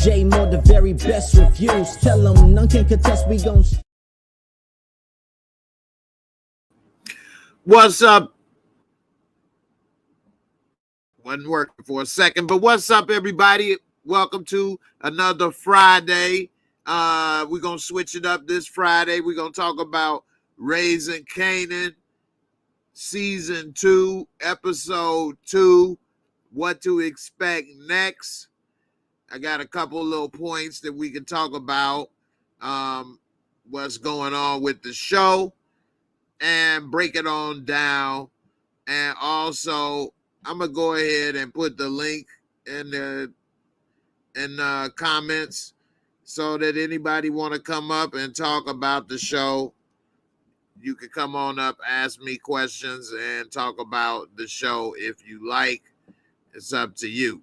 J Moore, the very best reviews. Tell them none can contest, we gon' What's up? Wasn't working for a second, but what's up, everybody? Welcome to another Friday. We're going to switch it up this Friday. We're going to talk about Raising Kanan, Season 2, Episode 2, what to expect next. I got a couple little points that we can talk about, what's going on with the show, and break it on down. And also, I'm going to go ahead and put the link in the comments so that anybody want to come up and talk about the show, you can come on up, ask me questions, and talk about the show if you like. It's up to you.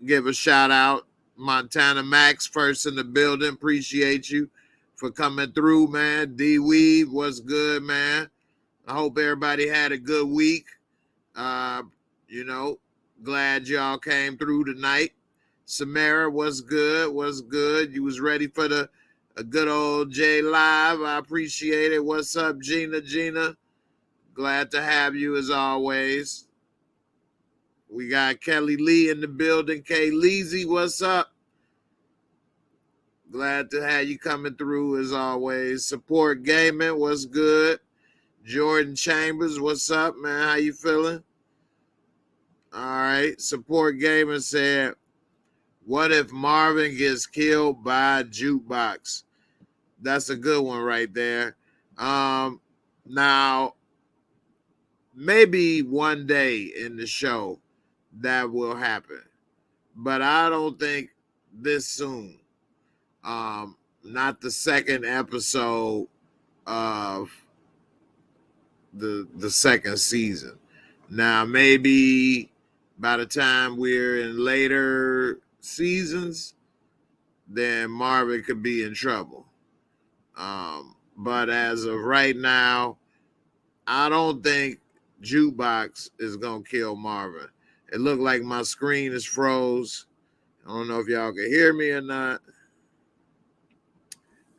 Give a shout out, Montana Max, first in the building. Appreciate you for coming through, man. D Weave, what's good, man? I hope everybody had a good week. Glad y'all came through tonight. Samara, what's good? What's good? You was ready for a good old J Live. I appreciate it. What's up, Gina? Gina, glad to have you as always. We got Kelly Lee in the building. Kay Leezy, what's up? Glad to have you coming through as always. Support Gaming, what's good? Jordan Chambers, what's up, man? How you feeling? All right. Support Gaming said, what if Marvin gets killed by Jukebox? That's a good one right there. Now, maybe one day in the show that will happen, but I don't think this soon. Not the second episode of the second season. Now, maybe by the time we're in later seasons, then Marvin could be in trouble. But as of right now, I don't think Jukebox is going to kill Marvin. It looked like my screen is froze. I don't know if y'all can hear me or not.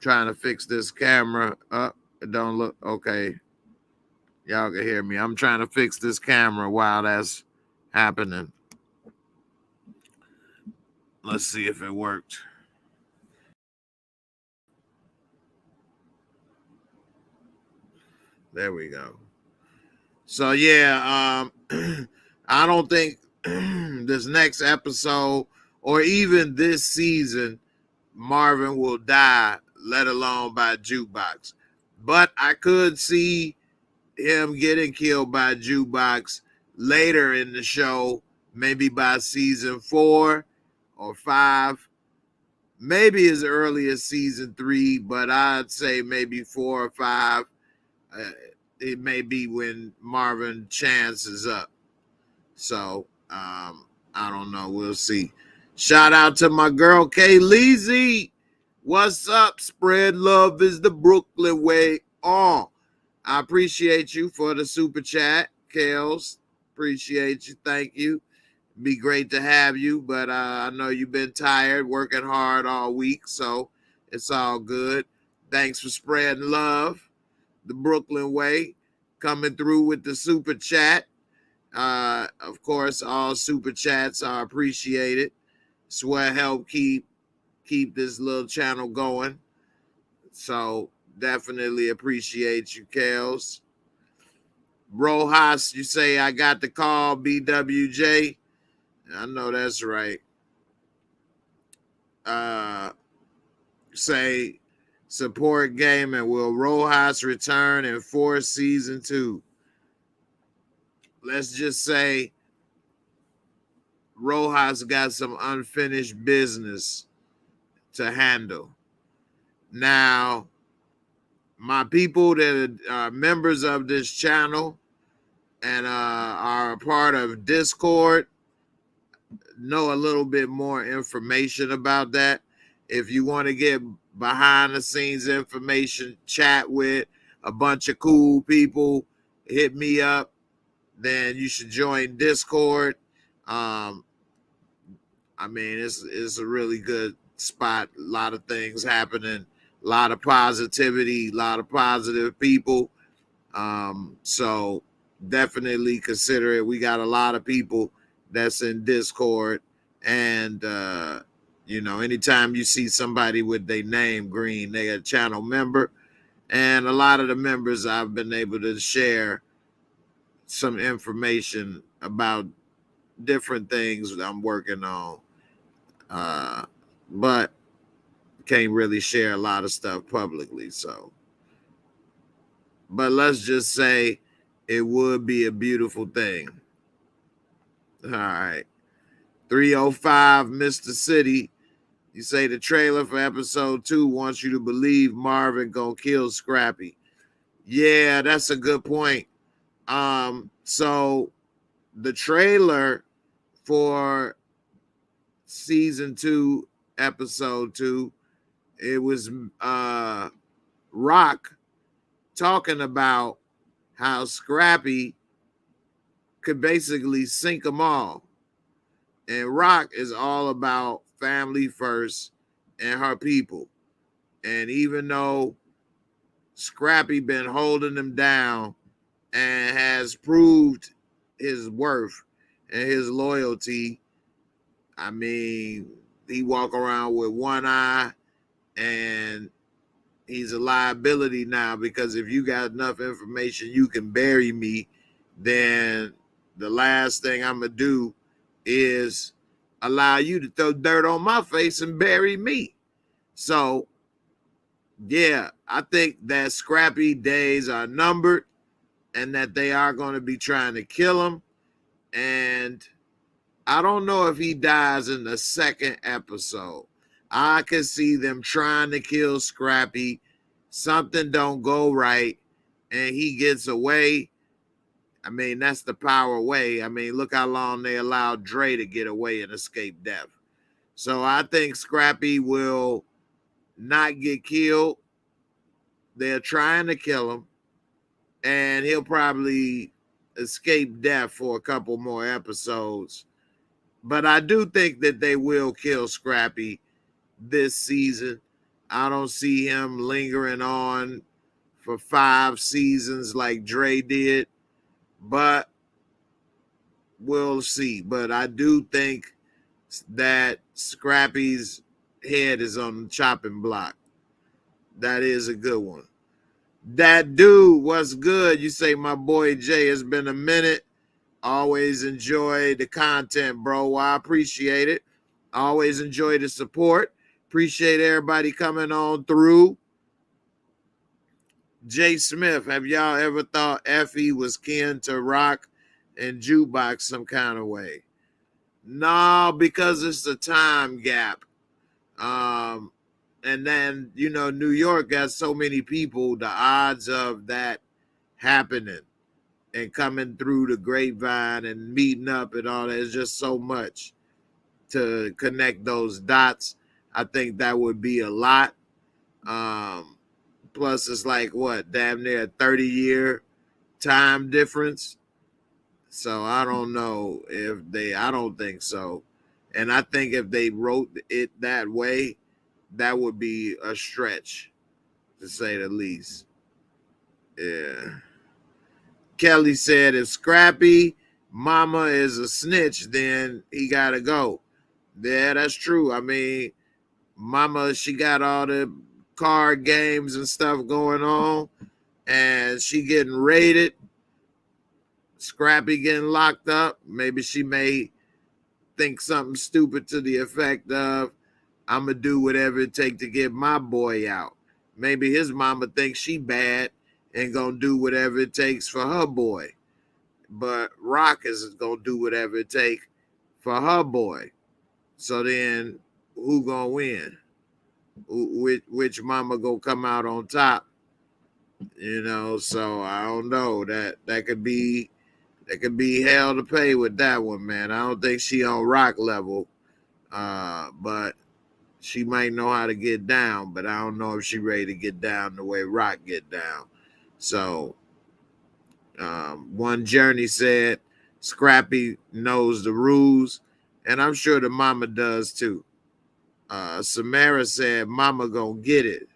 Trying to fix this camera up. It don't look okay. Y'all can hear me. I'm trying to fix this camera while that's happening. Let's see if it worked. There we go. So yeah, I don't think this next episode or even this season Marvin will die, let alone by Jukebox. But I could see him getting killed by Jukebox later in the show, maybe by season 4 or 5, maybe as early as season 3, but I'd say maybe 4 or 5. It may be when Marvin chance is up. So I don't know. We'll see. Shout out to my girl Kay Leezy. What's up? Spread love is the Brooklyn way. Oh, I appreciate you for the super chat, Kels. Appreciate you. Thank you. Be great to have you, but I know you've been tired, working hard all week, so it's all good. Thanks for spreading love the Brooklyn way, coming through with the super chat. Of course, all super chats are appreciated. It's what help keep this little channel going. So definitely appreciate you, Kels. Rojas, you say I got the call, BWJ. I know that's right. Say support gaming. Will Rojas return in Force Season 2? Let's just say Rojas got some unfinished business to handle. Now, my people that are members of this channel and are a part of Discord know a little bit more information about that. If you want to get behind the scenes information, chat with a bunch of cool people, hit me up, then you should join Discord. I I mean, it's a really good spot. A lot of things happening, a lot of positivity, a lot of positive people. So definitely consider it. We got a lot of people that's in Discord, and anytime you see somebody with their name green, they a channel member. And a lot of the members I've been able to share some information about different things that I'm working on. But can't really share a lot of stuff publicly. So, but let's just say it would be a beautiful thing. All right. 305 Mr. City. You say the trailer for episode 2 wants you to believe Marvin gonna kill Scrappy. Yeah, that's a good point. So the trailer for season 2, episode 2, it was Rock talking about how Scrappy could basically sink them all. And Rock is all about family first and her people. And even though Scrappy been holding them down and has proved his worth and his loyalty, I mean, he walk around with one eye and he's a liability now, because if you got enough information you can bury me, then the last thing I'm going to do is allow you to throw dirt on my face and bury me. So, yeah, I think that Scrappy days are numbered and that they are going to be trying to kill him. And I don't know if he dies in the second episode. I can see them trying to kill Scrappy. Something don't go right and he gets away. I mean, that's the power way. I mean, look how long they allowed Dre to get away and escape death. So I think Scrappy will not get killed. They're trying to kill him, and he'll probably escape death for a couple more episodes. But I do think that they will kill Scrappy this season. I don't see him lingering on for 5 seasons like Dre did, but we'll see. But I do think that Scrappy's head is on the chopping block. That is a good one. That dude, what's good? You say, my boy Jay, it's been a minute. Always enjoy the content, bro. Well, I appreciate it. Always enjoy the support. Appreciate everybody coming on through. Jay Smith, have y'all ever thought Effie was kin to Rock and Jukebox some kind of way? No, because it's a time gap. And then, New York got so many people, the odds of that happening and coming through the grapevine and meeting up and all that is just so much to connect those dots. I think that would be a lot. Plus, it's like, damn near a 30-year time difference. So I don't know I don't think so. And I think if they wrote it that way, that would be a stretch, to say the least. Yeah. Kelly said, if Scrappy mama is a snitch, then he got to go. Yeah, that's true. I mean, mama, she got all the card games and stuff going on, and she getting raided. Scrappy getting locked up. Maybe she may think something stupid to the effect of, I'm going to do whatever it takes to get my boy out. Maybe his mama thinks she bad and going to do whatever it takes for her boy. But Rock is going to do whatever it takes for her boy. So then who going to win? Which mama going to come out on top? So I don't know. That could be hell to pay with that one, man. I don't think she on Rock level. But she might know how to get down, but I don't know if she ready to get down the way Rock get down. So, one Journey said Scrappy knows the rules And I'm sure the mama does too. Samara said, "Mama gonna get it."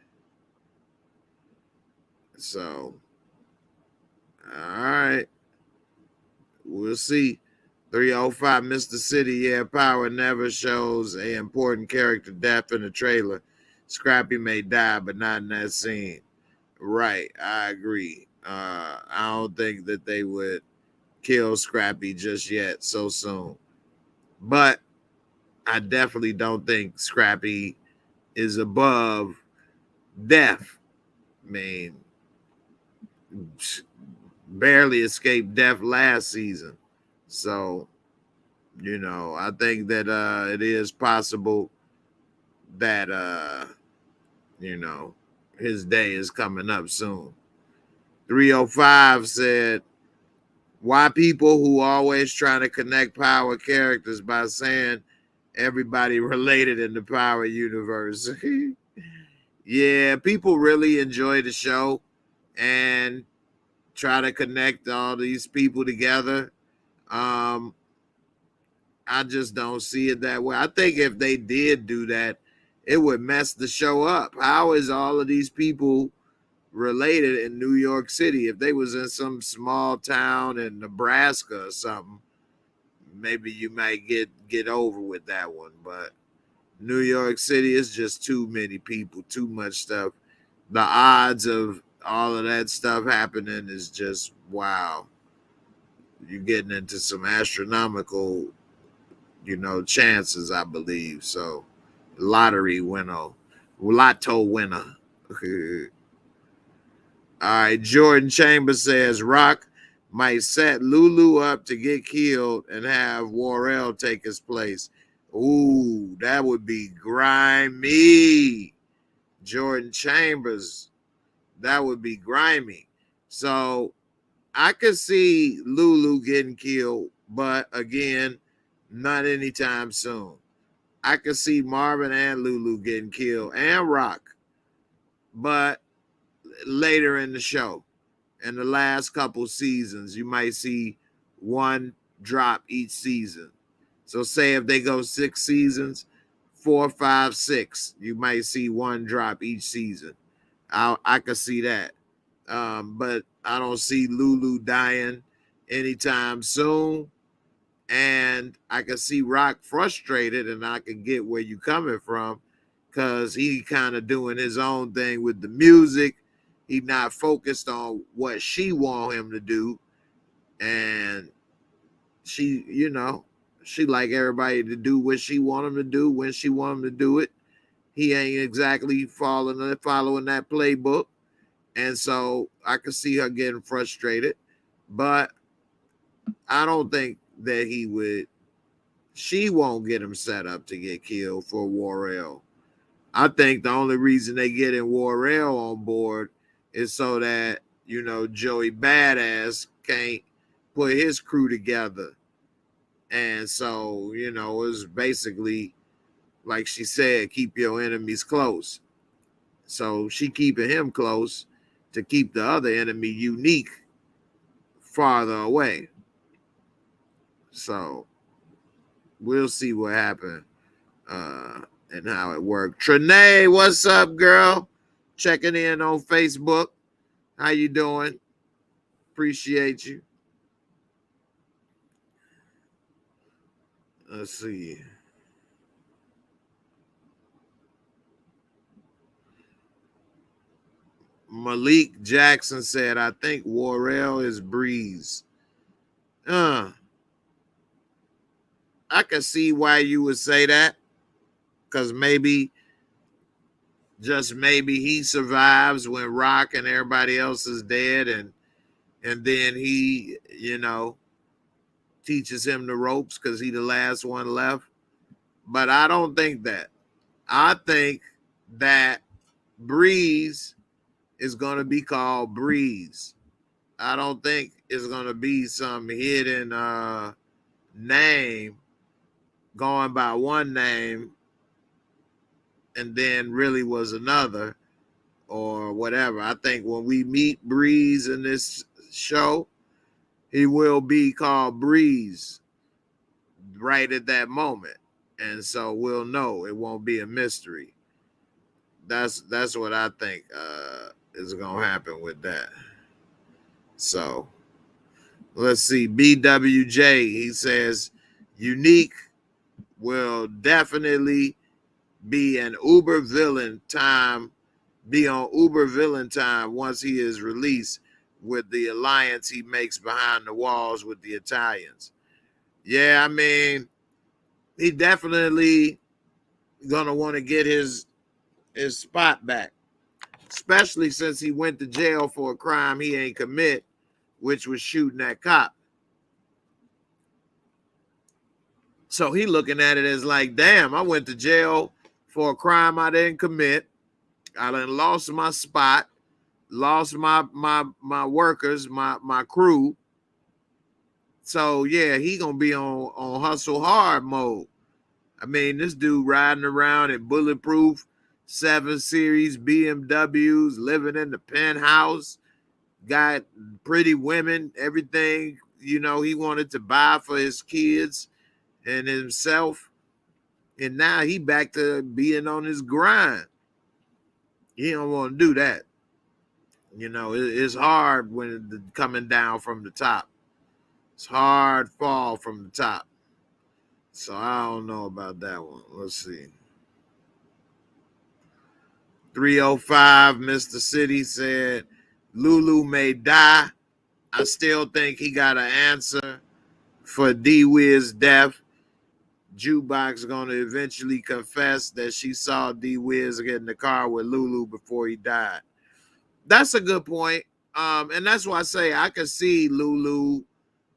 So, all right, we'll see. 305 Mr. City, yeah, Power never shows a important character death in the trailer. Scrappy may die, but not in that scene. Right, I agree. I don't think that they would kill Scrappy just yet so soon. But I definitely don't think Scrappy is above death. I mean, barely escaped death last season. So, I think that it is possible that his day is coming up soon. 305 said, "Why people who always trying to connect Power characters by saying everybody related in the Power universe?" Yeah, people really enjoy the show and try to connect all these people together. Um, I just don't see it that way. I think if they did do that, it would mess the show up. How is all of these people related in New York City? If they was in some small town in Nebraska or something, maybe you might get over with that one. But New York City is just too many people, too much stuff. The odds of all of that stuff happening is just wow. You're getting into some astronomical, chances, I believe. So, lotto winner. All right, Jordan Chambers says Rock might set Lulu up to get killed and have Warrell take his place. Ooh, that would be grimy. Jordan Chambers, that would be grimy. So I could see Lulu getting killed, but again, not anytime soon. I could see Marvin and Lulu getting killed and Rock, but later in the show. In the last couple seasons, you might see one drop each season. So say if they go 6 seasons, 4, 5, 6, you might see one drop each season. I could see that. But I don't see Lulu dying anytime soon. And I can see Rock frustrated, and I can get where you coming from because he kind of doing his own thing with the music. He not focused on what she want him to do. And she, she like everybody to do what she want him to do when she want him to do it. He ain't exactly following that playbook. And so I could see her getting frustrated. But I don't think that she won't get him set up to get killed for Warrell. I think the only reason they get in Warrell on board is so that, Joey Badass can't put his crew together. And so, it's basically, like she said, keep your enemies close. So she keeping him close to keep the other enemy unique farther away. So we'll see what happens and how it worked. Trinae, what's up, girl? Checking in on Facebook. How you doing? Appreciate you. Let's see. Malik Jackson said, I think Warrell is Breeze. I can see why you would say that. Because just maybe he survives when Rock and everybody else is dead, and then he, teaches him the ropes because he the last one left. But I don't think that. I think that Breeze is going to be called Breeze. I don't think it's going to be some hidden name going by one name and then really was another or whatever. I think when we meet Breeze in this show, he will be called Breeze. right at that moment, and so we'll know. It won't be a mystery. That's what I think is gonna happen with that. So let's see. BWJ, he says Unique will definitely be an Uber villain time, be on Uber villain time once he is released with the alliance he makes behind the walls with the Italians. Yeah, I mean, he definitely gonna want to get his spot back, especially since he went to jail for a crime he ain't commit, which was shooting that cop. So he looking at it as like, damn, I went to jail for a crime I didn't commit. I done lost my spot, lost my workers, my crew. So yeah, he gonna be on hustle hard mode. I mean, this dude riding around in bulletproof 7 Series BMWs, living in the penthouse, got pretty women, everything, he wanted to buy for his kids and himself. And now he back to being on his grind. He don't want to do that. It's hard when coming down from the top. It's hard fall from the top. So I don't know about that one. Let's see. 305 Mr. City said Lulu may die. I still think he got an answer for D Wiz's death. Jukebox gonna eventually confess that she saw D Wiz get in the car with Lulu before he died. That's a good point. And that's why I say I could see Lulu,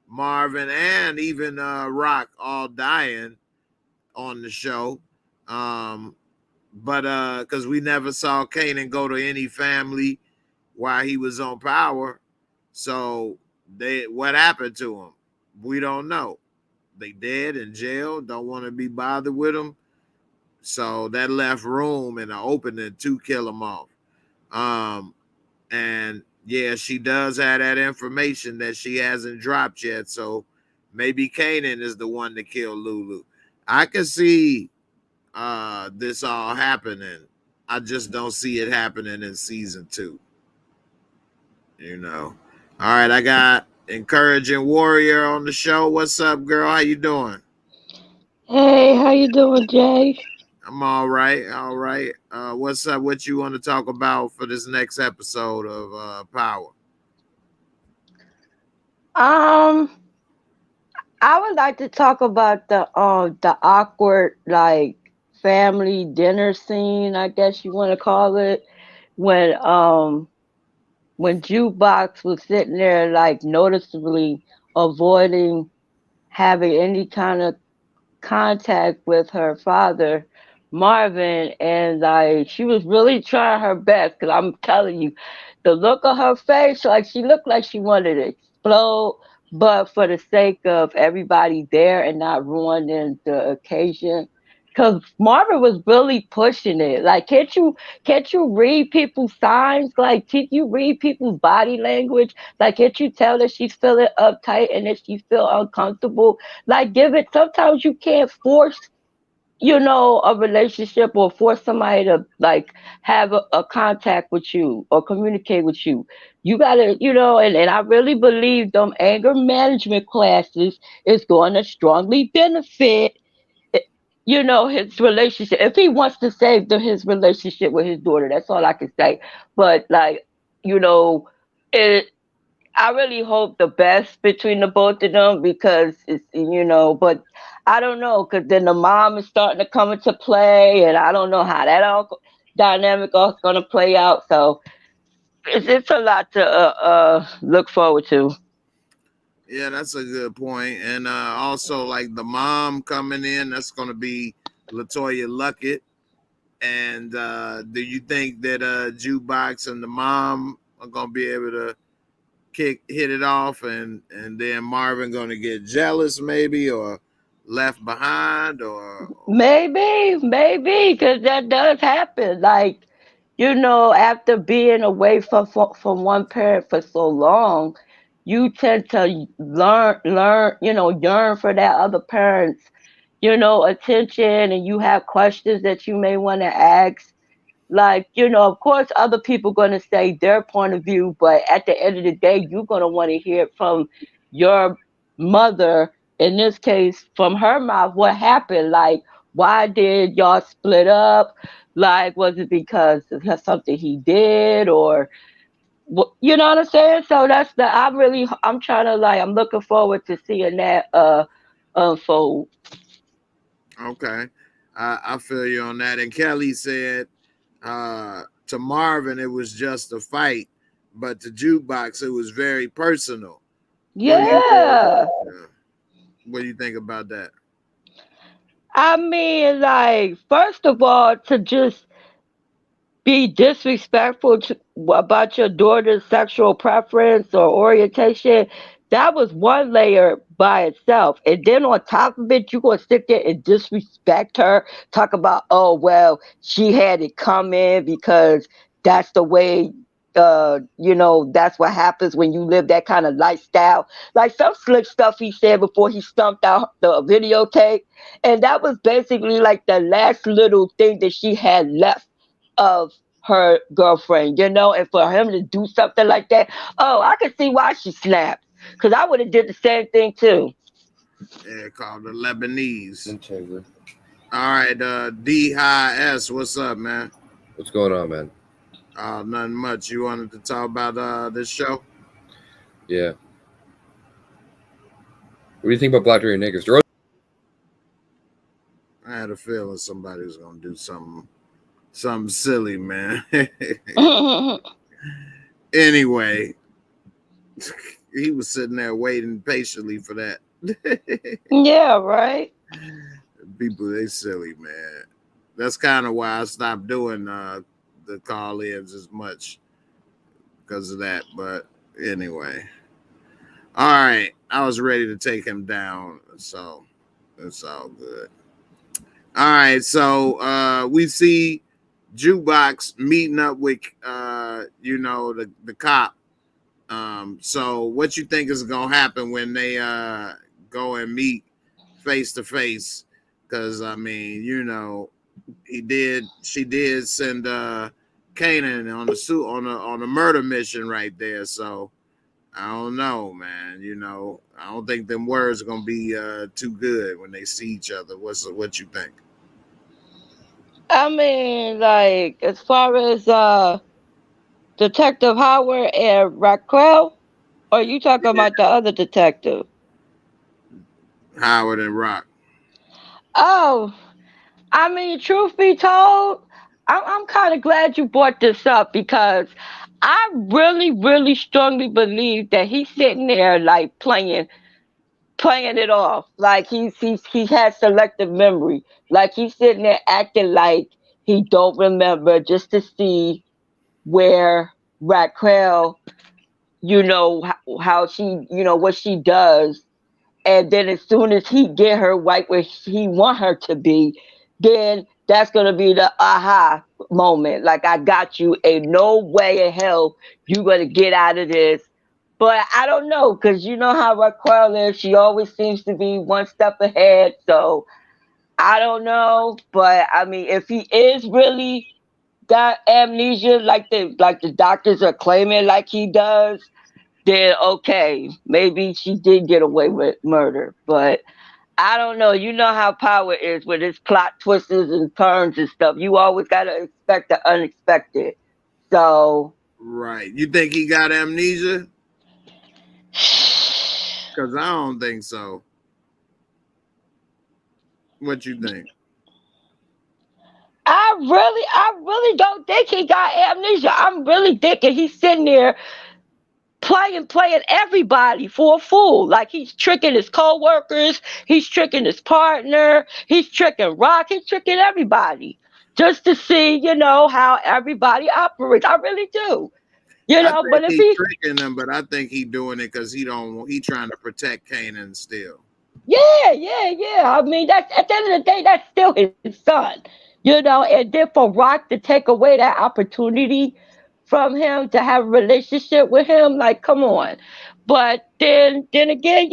Marvin, and even Rock all dying on the show. But because we never saw Kanan go to any family while he was on Power. So what happened to him? We don't know. They dead in jail, don't want to be bothered with him. So that left room in the opening to kill him off. And yeah, she does have that information that she hasn't dropped yet. So maybe Kanan is the one to kill Lulu. I can see this all happening. I just don't see it happening in season 2. All right, I got Encouraging Warrior on the show. What's up, girl? How you doing? Hey, how you doing, Jay? I'm all right. All right. What's up? What you want to talk about for this next episode of Power? Um, I would like to talk about the awkward like family dinner scene, I guess you want to call it, when when Jukebox was sitting there like noticeably avoiding having any kind of contact with her father, Marvin, and like she was really trying her best. Because I'm telling you, the look on her face, like she looked like she wanted to explode, but for the sake of everybody there and not ruining the occasion. Because Marvin was really pushing it. Like, can't you read people's signs? Like, can't you read people's body language? Like, can't you tell that she's feeling uptight and that she feel uncomfortable? Like, give it. Sometimes you can't force, a relationship or force somebody to like have a contact with you or communicate with you. You gotta, and I really believe them anger management classes is going to strongly benefit, eh, his relationship. If he wants to save his relationship with his daughter, that's all I can say. But like, you know, it I really hope the best between the both of them because but I don't know because then the mom is starting to come into play, and I don't know how that all dynamic is going to play out. So it's a lot to look forward to. Yeah, that's a good point. And also, like the mom coming in, that's going to be Latoya Luckett. And do you think that Jukebox and the mom are going to be able to hit it off, and then Marvin going to get jealous maybe or left behind or Maybe, because that does happen. Like, after being away from one parent for so long, you tend to yearn for that other parent's, attention, and you have questions that you may want to ask. Like, of course, other people going to say their point of view, but at the end of the day, you're going to want to hear it from your mother, in this case, from her mouth, what happened. Like, why did y'all split up? Like, was it because of something he did, or you know what I'm saying? So I'm trying to, like, I'm looking forward to seeing that unfold. Okay. I feel you on that. And Kelly said to Marvin, it was just a fight, but to Jukebox, it was very personal. What do you Yeah. what do you think about that? I mean, like, first of all, to just be disrespectful about your daughter's sexual preference or orientation, that was one layer by itself. And then on top of it, you're going to sit there and disrespect her, talk about, oh, well, she had it coming because that's the way. That's what happens when you live that kind of lifestyle. Like some slick stuff he said before he stumped out the videotape, and that was basically like the last little thing that she had left of her girlfriend, and for him to do something like that, oh, I can see why she snapped. Cause I would have did the same thing too. Yeah, called the Lebanese. Integrity. All right, D High S, what's up, man? What's going on, man? Nothing much. You wanted to talk about this show? Yeah. What do you think about black dirty niggas? They're I had a feeling somebody was gonna do something silly, man. Anyway, he was sitting there waiting patiently for that. Yeah, right. People, they silly, man. That's kind of why I stopped doing the call-ins as much because of that. But anyway, all right, I was ready to take him down, so it's all good. All right, so we see Jukebox meeting up with the cop. So what you think is gonna happen when they go and meet face to face? Because I mean, she did send Kanan on the murder mission right there. So I don't know, man. I don't think them words are gonna be too good when they see each other. What you think? I mean, like, as far as Detective Howard and Raquel, or are you talking about the other detective? Howard and Rock. Oh, I mean, truth be told, I'm kind of glad you brought this up because I really, really strongly believe that he's sitting there like playing it off, like he has selective memory, like he's sitting there acting like he don't remember just to see where Raquel, how she, what she does, and then as soon as he get her right where he want her to be, then that's gonna be the aha moment. Like, I got you. Ain't no way in hell you gonna get out of this. But I don't know, cause you know how Raquel is. She always seems to be one step ahead. So I don't know. But I mean, if he is really got amnesia, like the doctors are claiming, like he does, then okay, maybe she did get away with murder. But I don't know. You know how power is with its plot twists and turns and stuff. You always gotta expect the unexpected. So Right. You think he got amnesia? Because I don't think so. What you think? I really don't think he got amnesia. I'm really thinking he's sitting there playing everybody for a fool. Like, he's tricking his co-workers, he's tricking his partner, he's tricking Rock, he's tricking everybody. Just to see, how everybody operates. I really do. I think But if he he tricking them, but I think he doing it because he trying to protect Kanan still. Yeah. I mean, that's at the end of the day, that's still his son. And then for Rock to take away that opportunity from him to have a relationship with him, like, come on. But then again,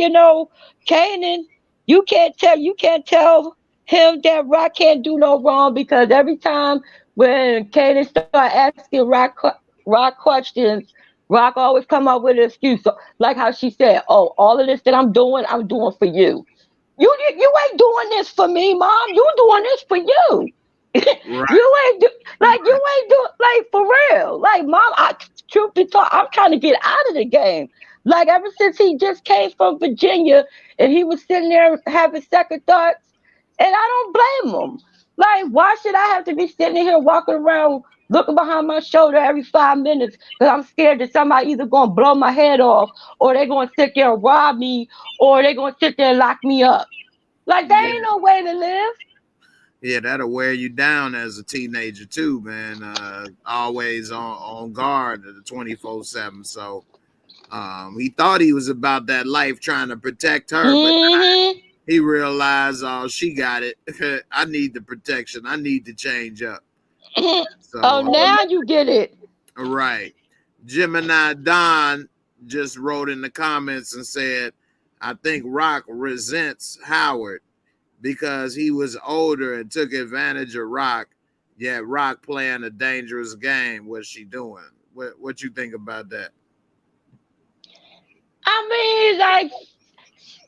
Kanan, you can't tell him that Rock can't do no wrong, because every time when Kanan start asking Rock questions, Rock always come up with an excuse. So, like how she said, "Oh, all of this that I'm doing for you. You ain't doing this for me, Mom. You doing this for you." Right, You ain't do like right. you ain't do like for real. Like, Mom, truth be told, I'm trying to get out of the game. Like, ever since he just came from Virginia and he was sitting there having second thoughts, and I don't blame him. Like, why should I have to be sitting here walking around looking behind my shoulder every 5 minutes because I'm scared that somebody either gonna blow my head off, or they're gonna sit there and rob me, or they're gonna sit there and lock me up. Like, there ain't Yeah, no way to live. yeah, that'll wear you down as a teenager too, man. Always on guard at the 24/7. So he thought he was about that life trying to protect her, but Hmm. he realized, oh, she got it. I need the protection. I need to change up. Oh, So, now you get it. right. Gemini Don just wrote in the comments and said, I think Rock resents Howard because he was older and took advantage of Rock, yet Rock playing a dangerous game. What's she doing? What you think about that? I mean, like,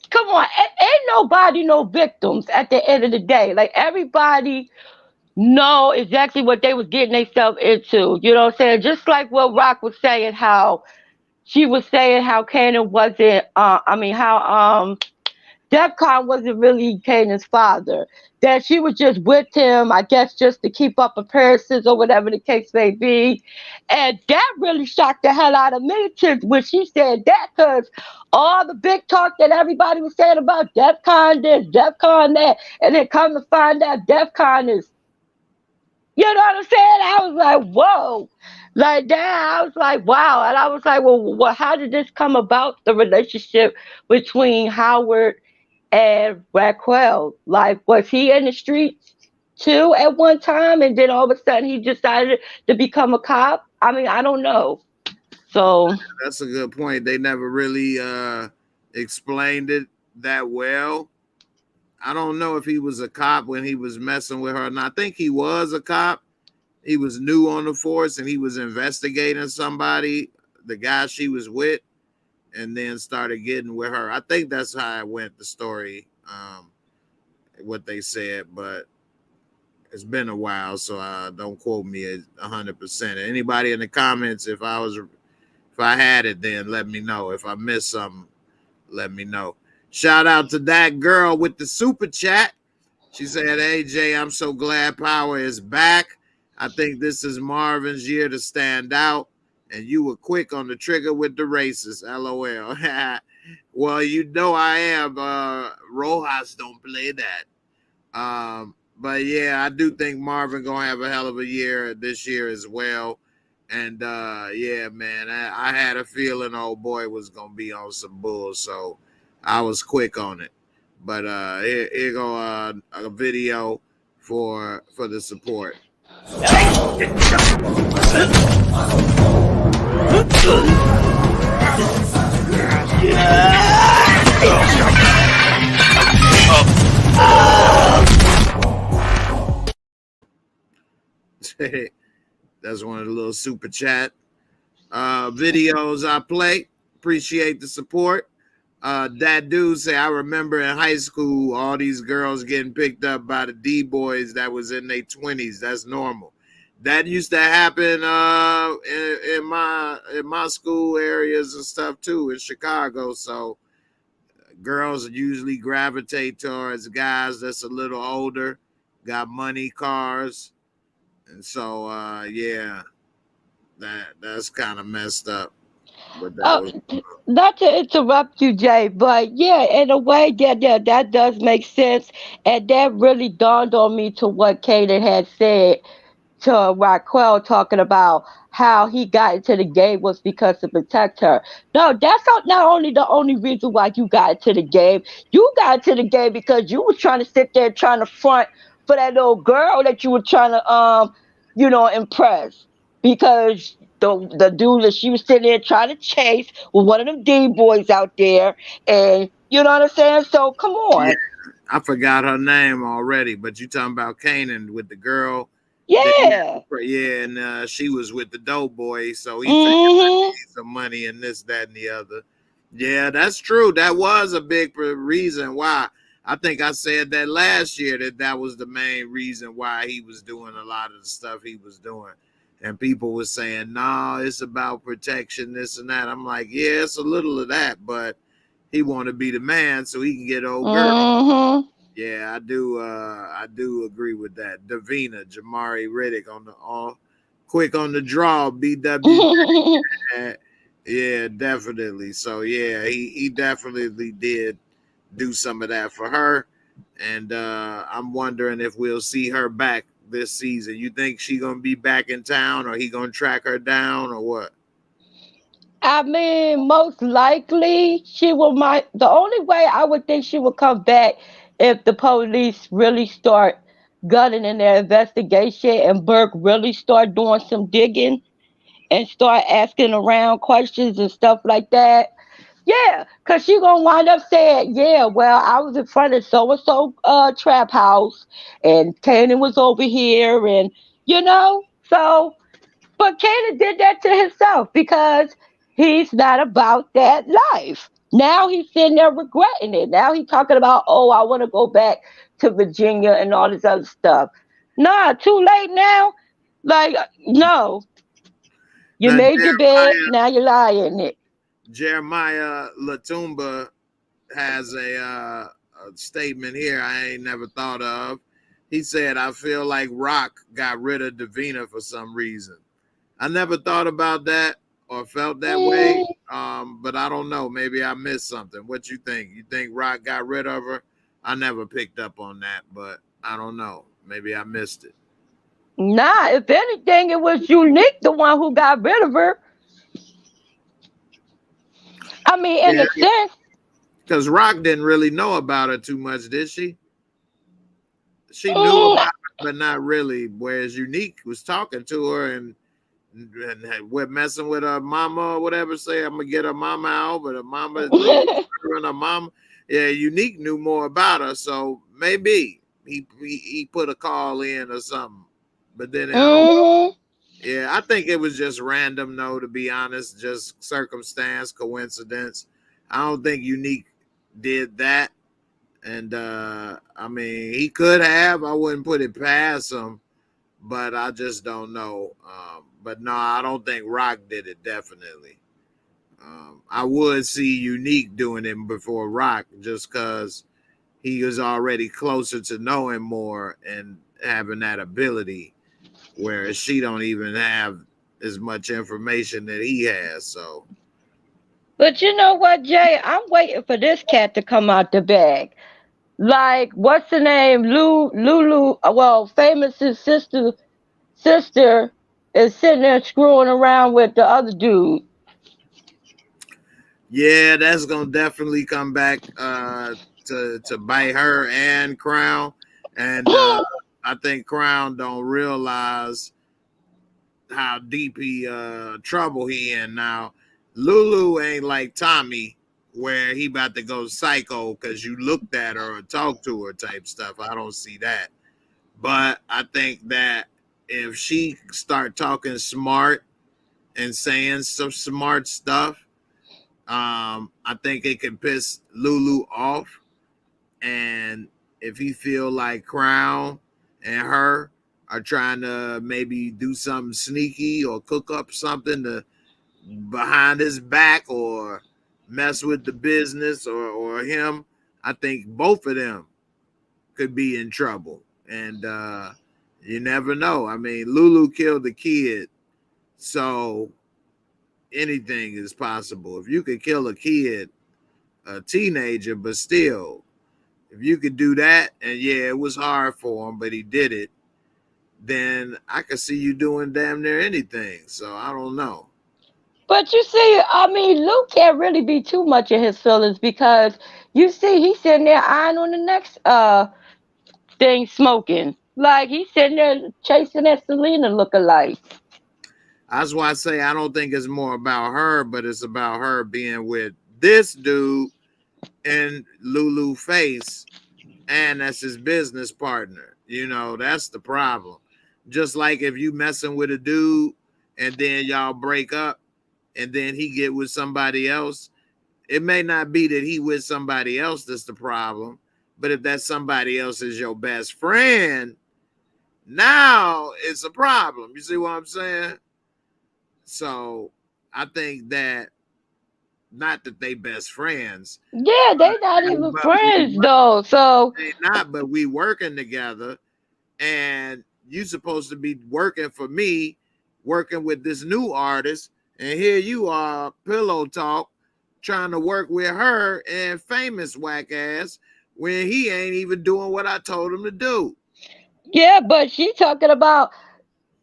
come on, ain't nobody no victims at the end of the day. Like, everybody know exactly what they was getting themselves into. You know what I'm saying? Just like what Rock was saying, how she was saying how Kanan wasn't. I mean, how Defcon wasn't really Kanan's father. That she was just with him, I guess, just to keep up appearances or whatever the case may be. And that really shocked the hell out of militants when she said that, because all the big talk that everybody was saying about Defcon this, Defcon that, and then come to find out Defcon is, you know what I'm saying? I was like, whoa. Like that, I was like, wow. And I was like, well, how did this come about, the relationship between Howard and Raquel? Like, was he in the streets too at one time, and then all of a sudden he decided to become a cop? I mean, I don't know. So, That's a good point. They never really explained it that well. I don't know if he was a cop when he was messing with her. And I think he was a cop. He was new on the force and he was investigating somebody, the guy she was with, and then started getting with her. I think that's how it went, the story, what they said, but it's been a while, so don't quote me at 100%. Anybody in the comments, if I had it, then let me know. If I missed something, let me know. Shout out to that girl with the super chat. She said, "Hey Jay, I'm so glad Power is back. I think this is Marvin's year to stand out. And you were quick on the trigger with the racists. LOL." Well, you know I am. Rojas don't play that. But yeah, I do think Marvin gonna have a hell of a year this year as well. And yeah, man, I had a feeling old boy was gonna be on some bull, so I was quick on it. But here go a video for the support. That's one of the little super chat videos I play. Appreciate the support. That dude say, I remember in high school all these girls getting picked up by the D boys that was in their 20s. That's normal. That used to happen in my school areas and stuff too in Chicago. So girls usually gravitate towards guys that's a little older, got money, cars, and so yeah, that's kind of messed up. But that oh, was not to interrupt you, Jay, but yeah, in a way, that does make sense, and that really dawned on me to what Kaden had said to Raquel, talking about how he got into the game was because to protect her. No, that's not only the only reason why you got into the game. You got into the game because you was trying to sit there trying to front for that little girl that you were trying to impress. Because the dude that she was sitting there trying to chase with one of them D boys out there, and you know what I'm saying. So come Yeah, on, I forgot her name already, but you talking about Kanan with the girl that yeah. yeah, and she was with the dope boy, so he figured Mhm. some money and this, that, and the other. Yeah, that's true. That was a big reason why. I think I said that last year that was the main reason why he was doing a lot of the stuff he was doing. And people were saying, no, it's about protection, this and that. I'm like, yeah, it's a little of that, but he want to be the man so he can get old girl. Mhm. Yeah, I do agree with that. Davina, Jamari Riddick on the quick on the draw, BW. Yeah, definitely. So yeah, he definitely did do some of that for her. And I'm wondering if we'll see her back this season. You think she gonna be back in town, or he gonna track her down, or what? I mean, most likely she will. Might the only way I would think she would come back if the police really start gunning in their investigation and Burke really start doing some digging and start asking around questions and stuff like that. Yeah, cause she gonna wind up saying, "Yeah, well, I was in front of so and so trap house, and Kanan was over here, and you know." So, but Kanan did that to himself because he's not about that life. Now he's sitting there regretting it. Now he's talking about, "Oh, I want to go back to Virginia and all this other stuff." Nah, too late now. Like, no, you Now made your bed. Now you lie in it. Jeremiah Latumba has a statement here I ain't never thought of. He said, "I feel like Rock got rid of Davina for some reason." I never thought about that or felt that way. Mm, But I don't know. Maybe I missed something. What you think? You think Rock got rid of her? I never picked up on that, but I don't know. Maybe I missed it. nah, if anything, it was Unique, the one who got rid of her. I mean, in Yeah, a sense. because Rock didn't really know about her too much, did she? She knew Mm, about her, but not really. Whereas Unique was talking to her and we're messing with her mama or whatever. Say I'm gonna get her mama out, but her mama is no her and her mama. Yeah, Unique knew more about her, so maybe he put a call in or something. But then I don't. mm, Yeah, I think it was just random, though. To be honest, just circumstance, coincidence. I don't think Unique did that, and I mean he could have. I wouldn't put it past him, but I just don't know. But no, I don't think Rock did it. Definitely, I would see Unique doing it before Rock, just because he was already closer to knowing more and having that ability, whereas she don't even have as much information that he has. So but you know what, Jay? I'm waiting for this cat to come out the bag. Like, what's the name? Lulu. Well, Famous's sister is sitting there screwing around with the other dude. yeah, that's gonna definitely come back to bite her and Crown. And I think Crown don't realize how deep he trouble he in now. Lulu ain't like Tommy where he about to go psycho because you looked at her or talked to her type stuff. I don't see that. But I think that if she start talking smart and saying some smart stuff, I think it can piss Lulu off. And if he feel like Crown and her are trying to maybe do something sneaky or cook up something to behind his back or mess with the business or him, I think both of them could be in trouble. And you never know. I mean, Lulu killed the kid, so anything is possible. If you could kill a kid, a teenager, but still, if you could do that, and yeah, it was hard for him, but he did it, then I could see you doing damn near anything. So I don't know. But you see, I mean, Luke can't really be too much in his feelings because you see, he's sitting there eyeing on the next thing smoking. Like he's sitting there chasing that Selena lookalike. That's why I say I don't think it's more about her, but it's about her being with this dude and Lulu Face, and that's his business partner. You know, that's the problem. Just like if you messing with a dude and then y'all break up and then he get with somebody else, it may not be that he with somebody else that's the problem, but if that somebody else is your best friend, now it's a problem. You see what I'm saying? So I think that not that they best friends, Yeah, they not even but we friends work, though. So they not, but we working together, and you supposed to be working for me, working with this new artist, and here you are, pillow talk, trying to work with her and famous whack ass when he ain't even doing what I told him to do. yeah, but she talking about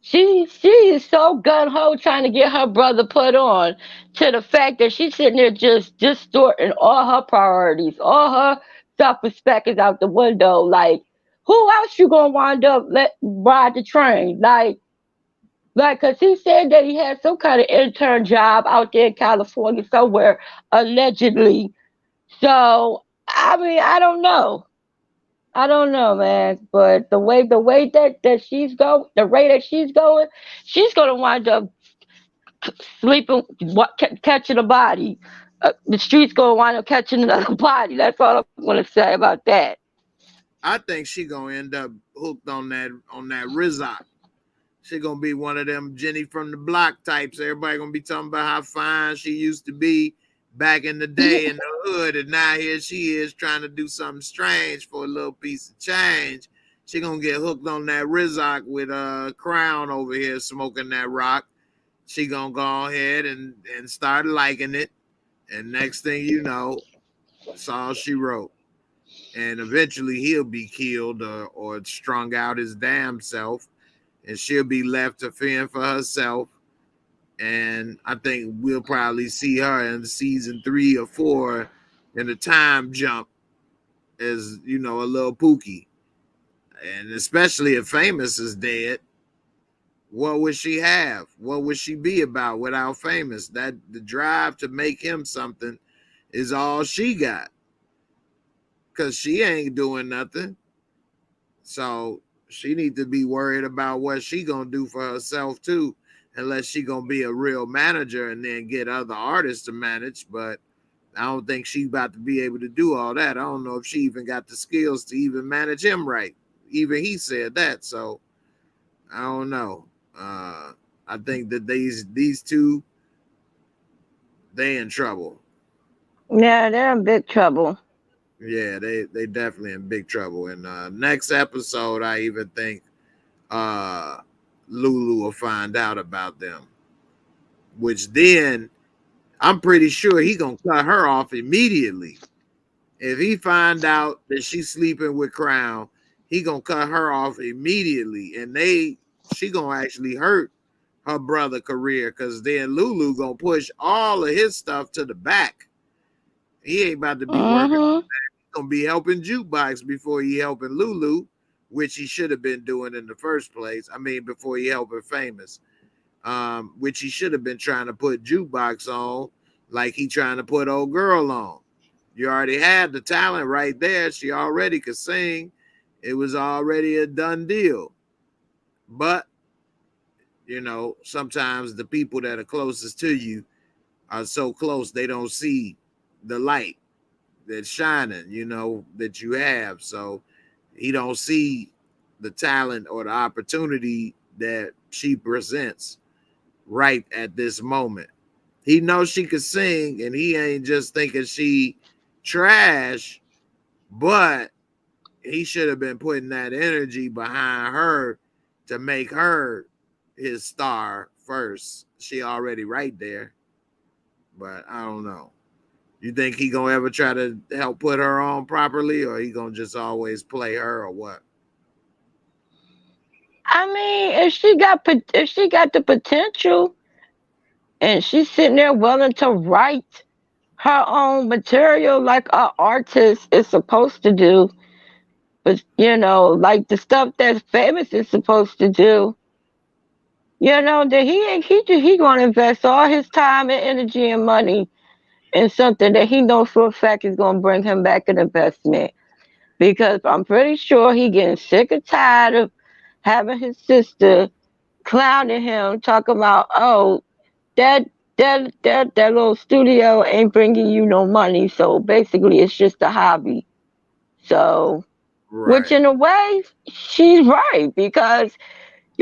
she is so gun ho trying to get her brother put on to the fact that she's sitting there just distorting all her priorities, all her self respect is out the window. Like, who else you gonna wind up let ride the train? Like, cause he said that he had some kind of intern job out there in California somewhere, allegedly. So I mean, I don't know. I don't know, man. But the way that she's go, the rate that she's gonna wind up sleeping, catching a body. The streets gonna wind up catching another body. That's all I'm gonna say about that. I think she gonna end up hooked on that Rizzock. She gonna be one of them Jenny from the block types. Everybody gonna be talking about how fine she used to be back in the day in the hood, and now here she is trying to do something strange for a little piece of change. She gonna get hooked on that Rizzock with a Crown over here smoking that rock. She gonna go ahead and start liking it, and next thing you know, that's all she wrote. And eventually he'll be killed or strung out his damn self, and she'll be left to fend for herself. And I think we'll probably see her in season 3 or 4 in a time jump as, you know, a little Pookie. And especially if Famous is dead, what would she have? What would she be about without Famous? That the drive to make him something is all she got. Cause she ain't doing nothing. So she need to be worried about what she gonna do for herself too, unless she gonna be a real manager and then get other artists to manage. But I don't think she about to be able to do all that. I don't know if she even got the skills to even manage him right. Even he said that. So I don't know. I think that these two, they in trouble. Yeah, they're in big trouble. Yeah, they definitely in big trouble. And next episode, I even think uh Lulu will find out about them, which then I'm pretty sure he gonna cut her off immediately. If he find out that she's sleeping with Crown, he gonna cut her off immediately, and she gonna actually hurt her brother career because then Lulu gonna push all of his stuff to the back. He ain't about to be working. Mm-hmm. He's gonna be helping Jukebox before he helping Lulu, which he should have been doing in the first place. I mean, before he helping Famous, which he should have been trying to put Jukebox on, like he trying to put old girl on. You already had the talent right there. She already could sing. It was already a done deal. But, you know, sometimes the people that are closest to you are so close they don't see the light that's shining, you know, that you have. So he don't see the talent or the opportunity that she presents right at this moment. He knows she could sing, and he ain't just thinking she trash, but he should have been putting that energy behind her to make her his star first. She already right there, but I don't know. You think he gonna ever try to help put her on properly, or he gonna just always play her, or what? I mean, if she got the potential and she's sitting there willing to write her own material like an artist is supposed to do, but like the stuff that Famous is supposed to do, You know that he gonna invest all his time and energy and money in something that he knows for a fact is gonna bring him back an investment. Because I'm pretty sure he getting sick and tired of having his sister clowning him, talking about, oh, that that little studio ain't bringing you no money, so basically it's just a hobby. So, which Right. in a way she's right, because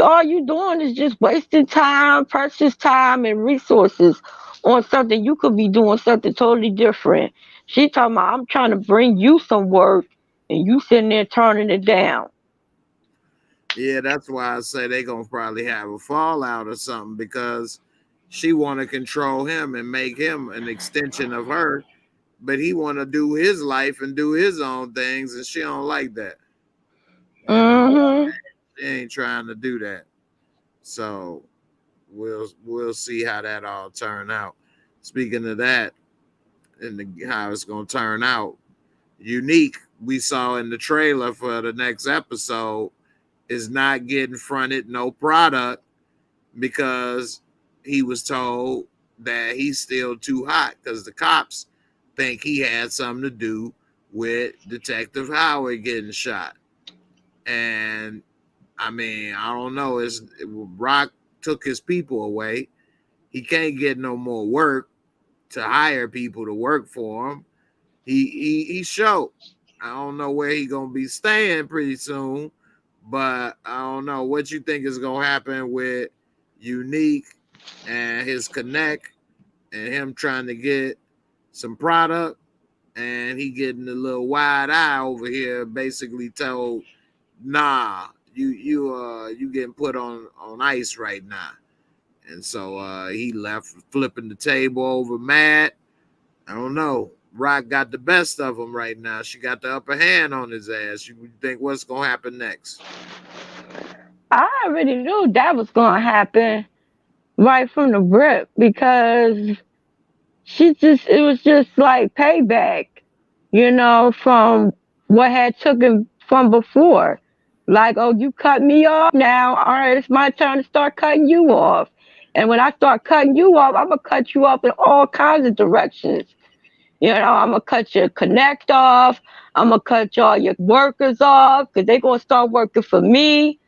all you doing is just wasting time, precious time and resources on something you could be doing something totally different. She talking about, I'm trying to bring you some work and you sitting there turning it down. Yeah, that's why I say they gonna probably have a fallout or something because she want to control him and make him an extension of her, but he want to do his life and do his own things, and she don't like that. You know, Mm-hmm. she ain't trying to do that. So we'll see how that all turn out. Speaking of that, and how it's gonna turn out, Unique we saw in the trailer for the next episode is not getting fronted no product because he was told that he's still too hot because the cops think he had something to do with Detective Howard getting shot. And I mean, I don't know. Rock took his people away. He can't get no more work to hire people to work for him. He showed. I don't know where he gonna be staying pretty soon, but I don't know what you think is gonna happen with Unique and his connect and him trying to get some product and he getting a little wide eye over here, basically told, nah, you getting put on ice right now. And so he left flipping the table over mad. I don't know. Rock got the best of him right now. She got the upper hand on his ass. You think what's gonna happen next? I already knew that was gonna happen right from the rip, because it was just like payback, from what had taken from before. Like, oh, you cut me off now. All right, it's my turn to start cutting you off. And when I start cutting you off, I'm gonna cut you off in all kinds of directions. I'm gonna cut your connect off. I'm gonna cut all your workers off because they're gonna start working for me.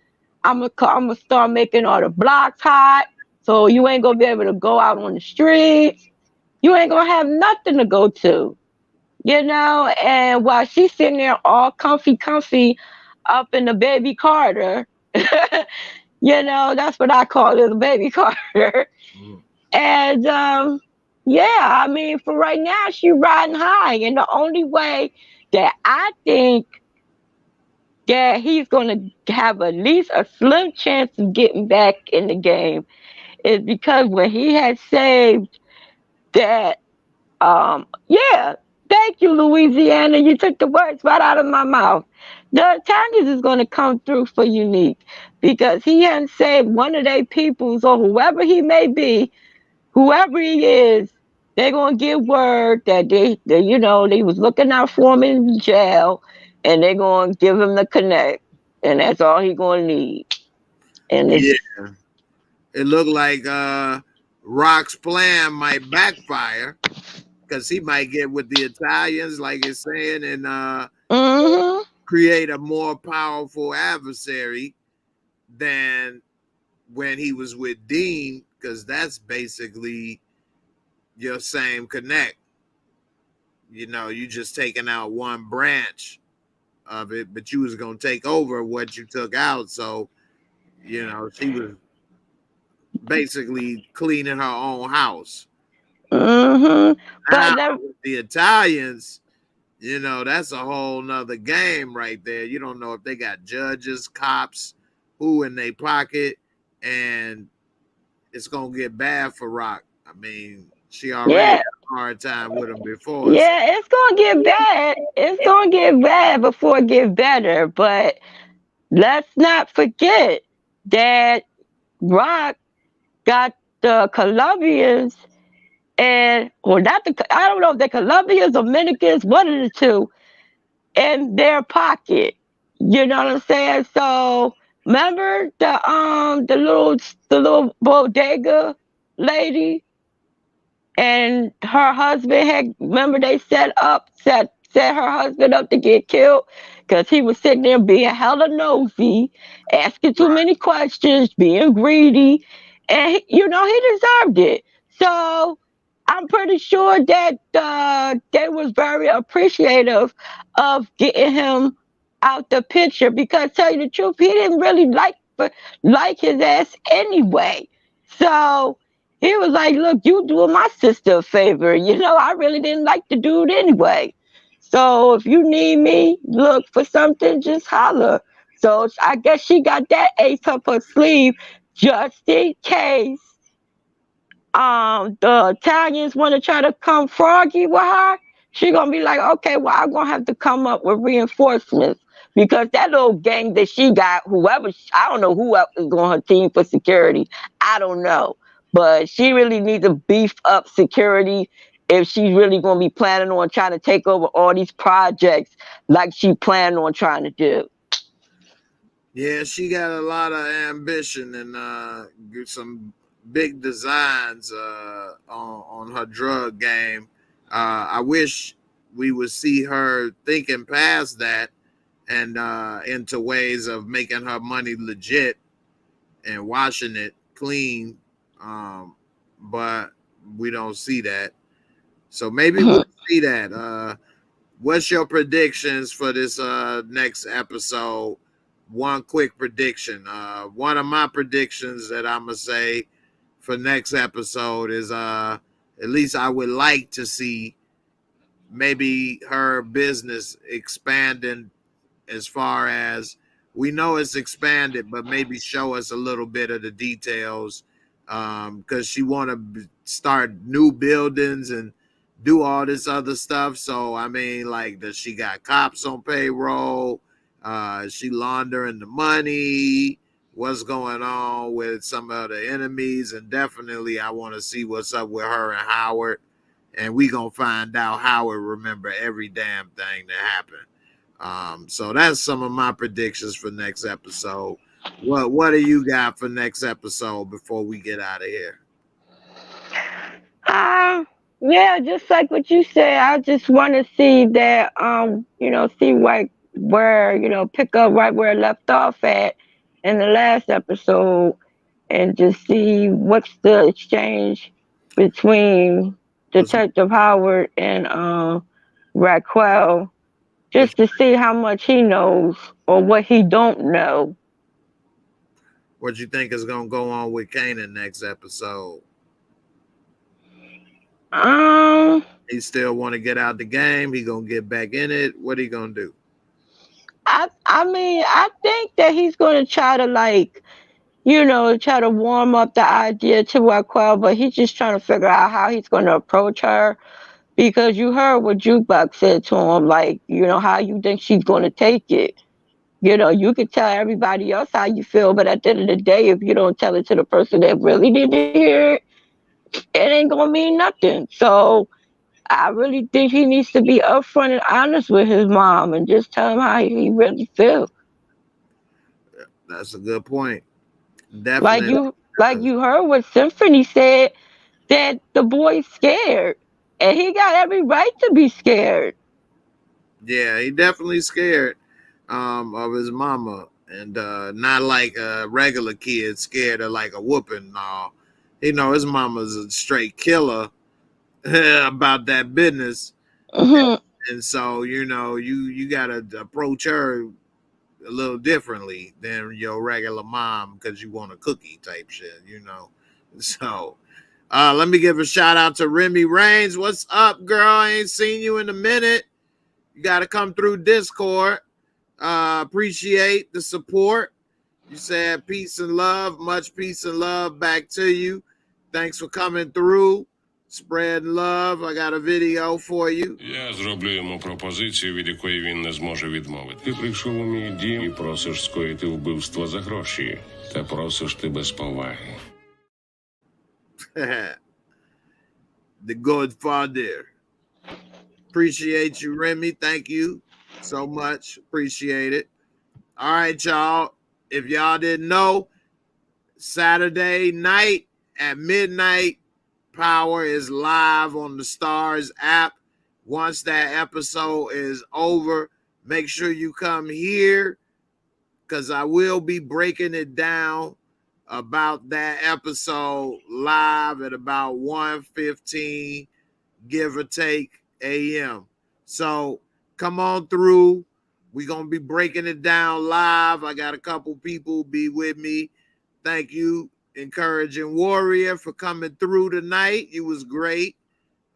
I'm gonna start making all the blocks hot, so you ain't gonna be able to go out on the streets. You ain't gonna have nothing to go to, And while she's sitting there all comfy up in the baby Carter, that's what I call it, the baby Carter. Mm. And yeah, I mean, for right now, she's riding high, and the only way that I think that he's gonna have at least a slim chance of getting back in the game is because when he had saved that, yeah, thank you, Louisiana. You took the words right out of my mouth. The Italians is going to come through for Unique because he hadn't saved one of their peoples, or whoever he may be, whoever he is. They're going to give word that they was looking out for him in jail, and they're going to give him the connect, and that's all he going to need. And Yeah, it's it looked like Rock's plan might backfire because he might get with the Italians, like it's saying, and mm-hmm. create a more powerful adversary than when he was with Dean, because that's basically your same connect. You just taking out one branch of it, but you was gonna take over what you took out. So, she was basically cleaning her own house. Mm-hmm. But Now that, with the Italians, that's a whole nother game right there. You don't know if they got judges, cops, who in their pocket, and it's gonna get bad for Rock. I mean, she already had yeah, a hard time with him before. So, yeah, it's gonna get bad. It's gonna get bad before it get better. But let's not forget that Rock got the Colombians, and or not the I don't know if they're Colombians or Dominicans, one of the two, in their pocket. You know what I'm saying? So Remember the little bodega lady and her husband had, remember they set her husband up to get killed because he was sitting there being hella nosy, asking too Right. many questions, being greedy, and he deserved it. So I'm pretty sure that they was very appreciative of getting him out the picture, because tell you the truth, he didn't really like his ass anyway. So he was like, "Look, you doing my sister a favor. I really didn't like the dude anyway. So if you need me, look for something, just holler." So I guess she got that ace up her sleeve just in case the Italians want to try to come froggy with her. She gonna be like, okay, well, I'm gonna have to come up with reinforcements, because that little gang that she got, I don't know who else is on her team for security. I don't know, but she really needs to beef up security if she's really gonna be planning on trying to take over all these projects like she planned on trying to do. Yeah, she got a lot of ambition and some big designs on her drug game. I wish we would see her thinking past that and into ways of making her money legit and washing it clean. But we don't see that. So maybe we'll see that. What's your predictions for this next episode? One quick prediction. One of my predictions that I'm gonna say for next episode is at least I would like to see maybe her business expanding, as far as we know it's expanded, but maybe show us a little bit of the details, because she want to start new buildings and do all this other stuff. So I mean, like, does she got cops on payroll? Is she laundering the money? What's going on with some of the enemies? And definitely I want to see what's up with her and Howard, and we gonna find out. Howard remember every damn thing that happened. So that's some of my predictions for next episode. What do you got for next episode before we get out of here? Um, yeah, just like what you said, I just want to see that, see where, pick up right where it left off at in the last episode, and just see what's the exchange between What's Detective Howard and Raquel, what just to see how much he knows or what he don't know. what you think is gonna go on with Kanan next episode? Um, He still want to get out the game. He gonna get back in it. What he gonna do? I mean, I think that he's going to try to, like, try to warm up the idea to Raquel, but he's just trying to figure out how he's going to approach her, because you heard what Jukebox said to him, like, how you think she's going to take it. You could tell everybody else how you feel, but at the end of the day, if you don't tell it to the person that really need to hear it, it ain't going to mean nothing. So I really think he needs to be upfront and honest with his mom and just tell him how he really feels. That's a good point. Like Definitely. you, like you heard what Symphony said, that the boy's scared, and he got every right to be scared. Yeah, he definitely scared of his mama, and not like a regular kid scared of like a whooping. No, his mama's a straight killer about that business, Hmm. and so you gotta approach her a little differently than your regular mom because you want a cookie type shit. So let me give a shout out to Remy Rains. What's up, girl? I ain't seen you in a minute. You got to come through Discord. Appreciate the support. You said peace and love. Much peace and love back to you. Thanks for coming through. Spreading love. I got a video for you. Я зроблю йому пропозицію, від якої він не зможе відмовити. Ти прийшов у мій дім і просиш скоїти вбивство за гроші. Та просиш ти без поваги. The Godfather. Appreciate you, Remy. Thank you so much. Appreciate it. All right, y'all. if y'all didn't know, Saturday night at midnight, Power is live on the Stars app. Once that episode is over, make sure you come here because I will be breaking it down about that episode live at about 1:15, give or take, a.m. So come on through. We're going to be breaking it down live. I got a couple people be with me. Thank you, Encouraging Warrior, for coming through tonight. You was great.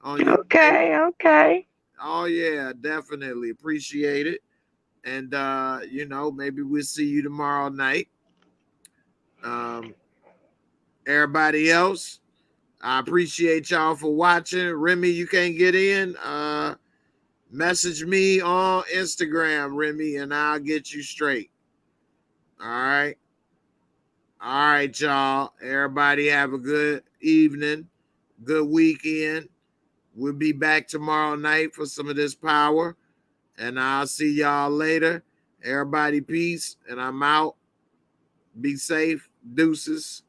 On your Okay. Oh, yeah, definitely. Appreciate it. And, you know, maybe we'll see you tomorrow night. Everybody else, I appreciate y'all for watching. Remy, you can't get in. Message me on Instagram, Remy, and I'll get you straight. All right. All right, y'all. Everybody have a good evening, good weekend. We'll be back tomorrow night for some of this power, and I'll see y'all later. Everybody, peace, and I'm out. Be safe. Deuces.